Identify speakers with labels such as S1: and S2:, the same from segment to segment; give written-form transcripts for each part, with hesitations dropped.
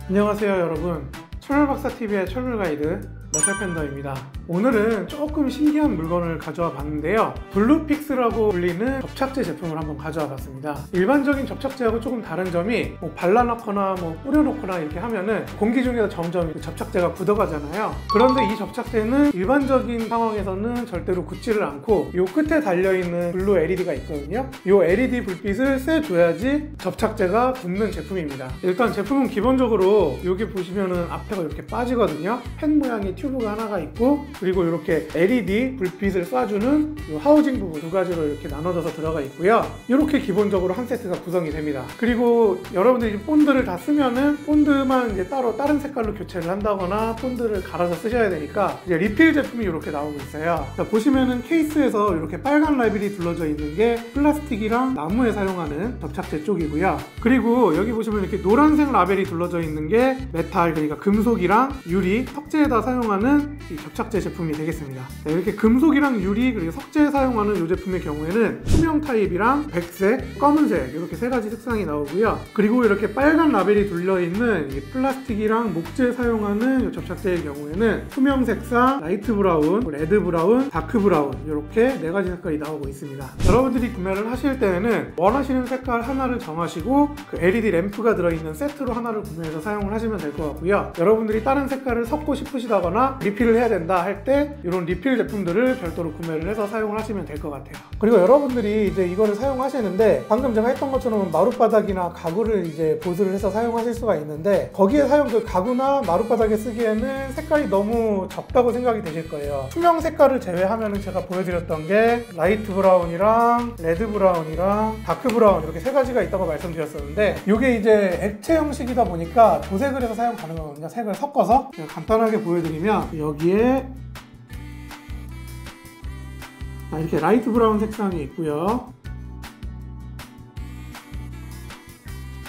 S1: 안녕하세요 여러분, 철물박사TV의 철물가이드 메탈팬더입니다. 오늘은 조금 신기한 물건을 가져와 봤는데요, 블루픽스라고 불리는 접착제 제품을 한번 가져와 봤습니다. 일반적인 접착제하고 조금 다른 점이 발라놓거나 뿌려놓거나 이렇게 하면은 공기 중에서 점점 접착제가 굳어가잖아요. 그런데 이 접착제는 일반적인 상황에서는 절대로 굳지를 않고 이 끝에 달려있는 블루 LED가 있거든요. 이 LED 불빛을 쐬줘야지 접착제가 굳는 제품입니다. 일단 제품은 기본적으로 여기 보시면은 앞에가 이렇게 빠지거든요. 펜 모양의 튜브가 하나가 있고, 그리고 이렇게 LED 불빛을 쏴주는 이 하우징 부분 두 가지로 이렇게 나눠져서 들어가 있고요. 이렇게 기본적으로 한 세트가 구성이 됩니다. 그리고 여러분들이 본드를 다 쓰면은 본드만 이제 따로 다른 색깔로 교체를 한다거나 본드를 갈아서 쓰셔야 되니까 이제 리필 제품이 이렇게 나오고 있어요. 자, 보시면은 케이스에서 이렇게 빨간 라벨이 둘러져 있는 게 플라스틱이랑 나무에 사용하는 접착제 쪽이고요. 그리고 여기 보시면 이렇게 노란색 라벨이 둘러져 있는 게 메탈, 그러니까 금속이랑 유리, 석재에다 사용하는 이 접착제 제품이 되겠습니다. 자, 이렇게 금속이랑 유리 그리고 석재에 사용하는 이 제품의 경우에는 투명 타입이랑 백색, 검은색 이렇게 세 가지 색상이 나오고요. 그리고 이렇게 빨간 라벨이 둘러있는 이 플라스틱이랑 목재에 사용하는 이 접착제의 경우에는 투명 색상, 라이트 브라운, 레드 브라운, 다크 브라운 이렇게 네 가지 색깔이 나오고 있습니다. 여러분들이 구매를 하실 때는 원하시는 색깔 하나를 정하시고 그 LED 램프가 들어있는 세트로 하나를 구매해서 사용을 하시면 될 것 같고요. 여러분들이 다른 색깔을 섞고 싶으시다거나 리필을 해야 된다 할 때 이런 리필 제품들을 별도로 구매를 해서 사용을 하시면 될 것 같아요. 그리고 여러분들이 이제 이거를 사용하시는데 방금 제가 했던 것처럼 마룻바닥이나 가구를 이제 보수를 해서 사용하실 수가 있는데, 거기에 그 가구나 마룻바닥에 쓰기에는 색깔이 너무 적다고 생각이 되실 거예요. 투명 색깔을 제외하면은 제가 보여드렸던 게 라이트 브라운이랑 레드 브라운이랑 다크 브라운 이렇게 세 가지가 있다고 말씀드렸었는데, 이게 이제 액체 형식이다 보니까 도색을 해서 사용 가능하거든요. 색을 섞어서 제가 간단하게 보여드리면 여기에 이렇게 라이트 브라운 색상이 있고요.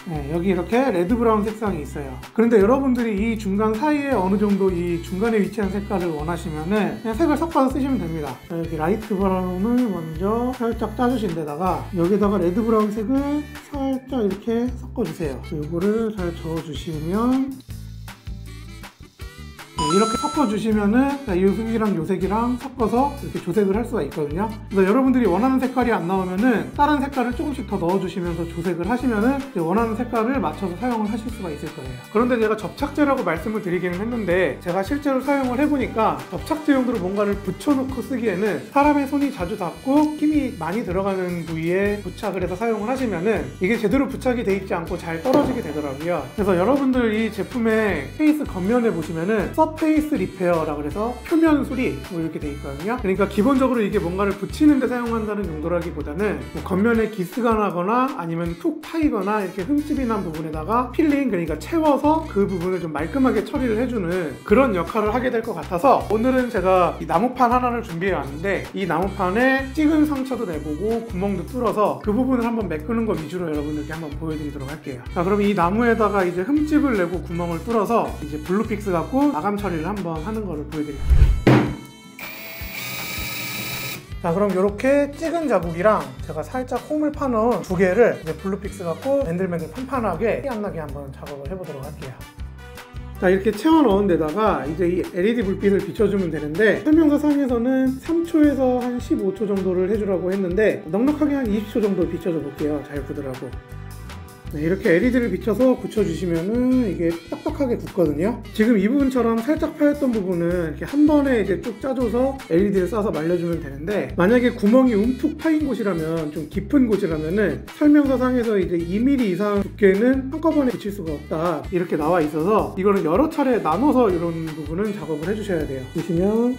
S1: 네, 여기 이렇게 레드 브라운 색상이 있어요. 그런데 여러분들이 이 중간 사이에 어느 정도 이 중간에 위치한 색깔을 원하시면은 그냥 색을 섞어서 쓰시면 됩니다. 자, 여기 라이트 브라운을 먼저 살짝 짜주신 데다가 여기다가 레드 브라운 색을 살짝 이렇게 섞어주세요. 이거를 잘 저어주시면 이렇게 섞어주시면은 이 색이랑 이 색이랑 섞어서 이렇게 조색을 할 수가 있거든요. 그래서 여러분들이 원하는 색깔이 안 나오면은 다른 색깔을 조금씩 더 넣어주시면서 조색을 하시면은 원하는 색깔을 맞춰서 사용을 하실 수가 있을 거예요. 그런데 제가 접착제라고 말씀을 드리기는 했는데, 제가 실제로 사용을 해보니까 접착제 용도로 뭔가를 붙여놓고 쓰기에는 사람의 손이 자주 닿고 힘이 많이 들어가는 부위에 부착을 해서 사용을 하시면은 이게 제대로 부착이 돼 있지 않고 잘 떨어지게 되더라고요. 그래서 여러분들 이 제품의 케이스 겉면에 보시면은 서페이스 리페어라고 해서 표면 수리 이렇게 돼 있거든요. 그러니까 기본적으로 이게 뭔가를 붙이는 데 사용한다는 용도라기보다는 겉면에 기스가 나거나 아니면 툭 파이거나 이렇게 흠집이 난 부분에다가 필링, 그러니까 채워서 그 부분을 좀 말끔하게 처리를 해주는 그런 역할을 하게 될 것 같아서 오늘은 제가 이 나무판 하나를 준비해 왔는데, 이 나무판에 찍은 상처도 내보고 구멍도 뚫어서 그 부분을 한번 메꾸는 거 위주로 여러분들께 한번 보여드리도록 할게요. 자, 그럼 이 나무에다가 이제 흠집을 내고 구멍을 뚫어서 이제 블루픽스 갖고 마감 처리를 한번 하는 거를 보여드릴게요. 자, 그럼 이렇게 찍은 자국이랑 제가 살짝 홈을 파놓은 두 개를 이제 블루픽스 갖고 맨들맨들 판판하게 티 안 나게 한번 작업을 해보도록 할게요. 자, 이렇게 채워 넣은 데다가 이제 이 LED 불빛을 비춰주면 되는데, 설명서상에서는 3초에서 한 15초 정도를 해주라고 했는데 넉넉하게 한 20초 정도 비춰줘 볼게요. 잘 굳으라고. 네, 이렇게 LED를 비춰서 굳혀주시면은 이게 딱딱하게 굳거든요. 지금 이 부분처럼 살짝 파였던 부분은 이렇게 한 번에 이제 쭉 짜줘서 LED를 쏴서 말려주면 되는데, 만약에 구멍이 움푹 파인 곳이라면, 좀 깊은 곳이라면은 설명서상에서 이제 2mm 이상 두께는 한꺼번에 붙일 수가 없다 이렇게 나와 있어서 이거는 여러 차례 나눠서 이런 부분은 작업을 해주셔야 돼요. 보시면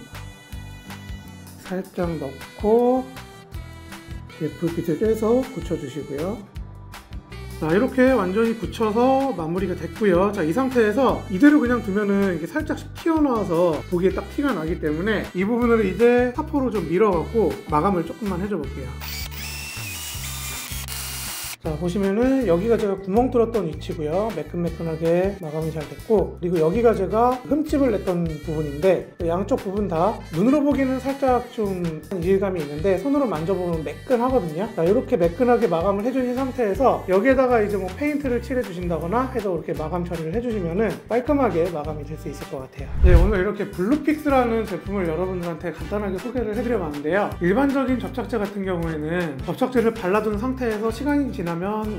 S1: 살짝 넣고 불빛을 쬐서 굳혀주시고요. 자, 이렇게 완전히 붙여서 마무리가 됐고요. 자, 이 상태에서 이대로 그냥 두면은 이게 살짝씩 튀어나와서 보기에 딱 티가 나기 때문에 이 부분을 이제 사포로 좀 밀어갖고 마감을 조금만 해줘 볼게요. 자, 보시면은 여기가 제가 구멍 뚫었던 위치고요. 매끈매끈하게 마감이 잘 됐고, 그리고 여기가 제가 흠집을 냈던 부분인데 양쪽 부분 다 눈으로 보기는 살짝 좀 이질감이 있는데 손으로 만져보면 매끈하거든요. 자, 이렇게 매끈하게 마감을 해주신 상태에서 여기에다가 이제 뭐 페인트를 칠해 주신다거나 해서 이렇게 마감 처리를 해주시면은 깔끔하게 마감이 될 수 있을 것 같아요. 네, 오늘 이렇게 블루픽스라는 제품을 여러분들한테 간단하게 소개를 해드려 봤는데요. 일반적인 접착제 같은 경우에는 접착제를 발라둔 상태에서 시간이 지나면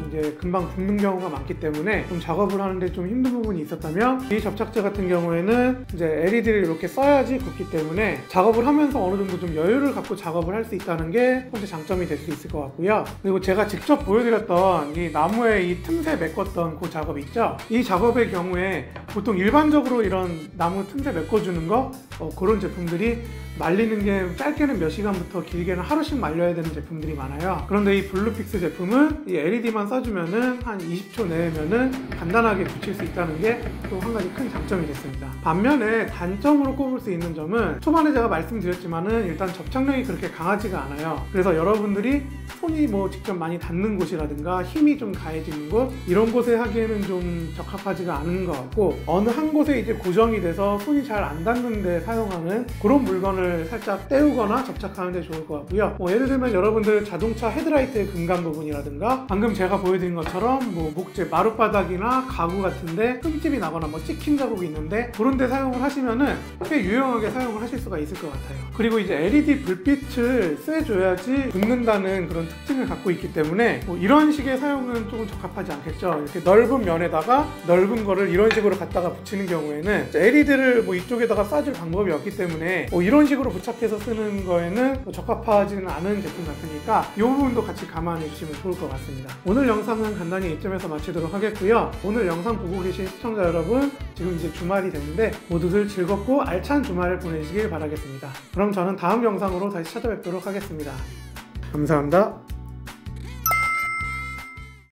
S1: 이제 금방 붓는 경우가 많기 때문에 좀 작업을 하는데 좀 힘든 부분이 있었다면, 이 접착제 같은 경우에는 이제 LED를 이렇게 써야지 붓기 때문에 작업을 하면서 어느 정도 좀 여유를 갖고 작업을 할 수 있다는 게 현재 장점이 될 수 있을 것 같고요. 그리고 제가 직접 보여드렸던 이 나무에 이 틈새 메꿨던 그 작업 있죠? 이 작업의 경우에 보통 일반적으로 이런 나무 틈새 메꿔주는 거 그런 제품들이 말리는 게 짧게는 몇 시간부터 길게는 하루씩 말려야 되는 제품들이 많아요. 그런데 이 블루픽스 제품은 이 LED만 써주면은 한 20초 내면은 간단하게 붙일 수 있다는 게 또 한 가지 큰 장점이 됐습니다. 반면에 단점으로 꼽을 수 있는 점은 초반에 제가 말씀드렸지만은 일단 접착력이 그렇게 강하지가 않아요. 그래서 여러분들이 손이 뭐 직접 많이 닿는 곳이라든가 힘이 좀 가해지는 곳, 이런 곳에 하기에는 좀 적합하지가 않은 것 같고, 어느 한 곳에 이제 고정이 돼서 손이 잘 안 닿는 데 사용하는 그런 물건을 살짝 떼우거나 접착하는 데 좋을 것 같고요. 예를 들면 여러분들 자동차 헤드라이트의 금강 부분이라든가 방금 제가 보여드린 것처럼 뭐 목재 마룻바닥이나 가구 같은데 흠집이 나거나 뭐 찍힌 자국이 있는데 그런 데 사용을 하시면은 꽤 유용하게 사용을 하실 수가 있을 것 같아요. 그리고 이제 LED 불빛을 쐬줘야지 붙는다는 그런 특징을 갖고 있기 때문에 이런 식의 사용은 조금 적합하지 않겠죠. 이렇게 넓은 면에다가 넓은 거를 이런 식으로 갖다가 붙이는 경우에는 LED를 뭐 이쪽에다가 쏴줄 방법이 없기 때문에 이런 식으로 부착해서 쓰는 거에는 적합하지는 않은 제품 같으니까 이 부분도 같이 감안해 주시면 좋을 것 같습니다. 오늘 영상은 간단히 이쯤에서 마치도록 하겠고요. 오늘 영상 보고 계신 시청자 여러분, 지금 이제 주말이 됐는데 모두들 즐겁고 알찬 주말을 보내시길 바라겠습니다. 그럼 저는 다음 영상으로 다시 찾아뵙도록 하겠습니다. 감사합니다.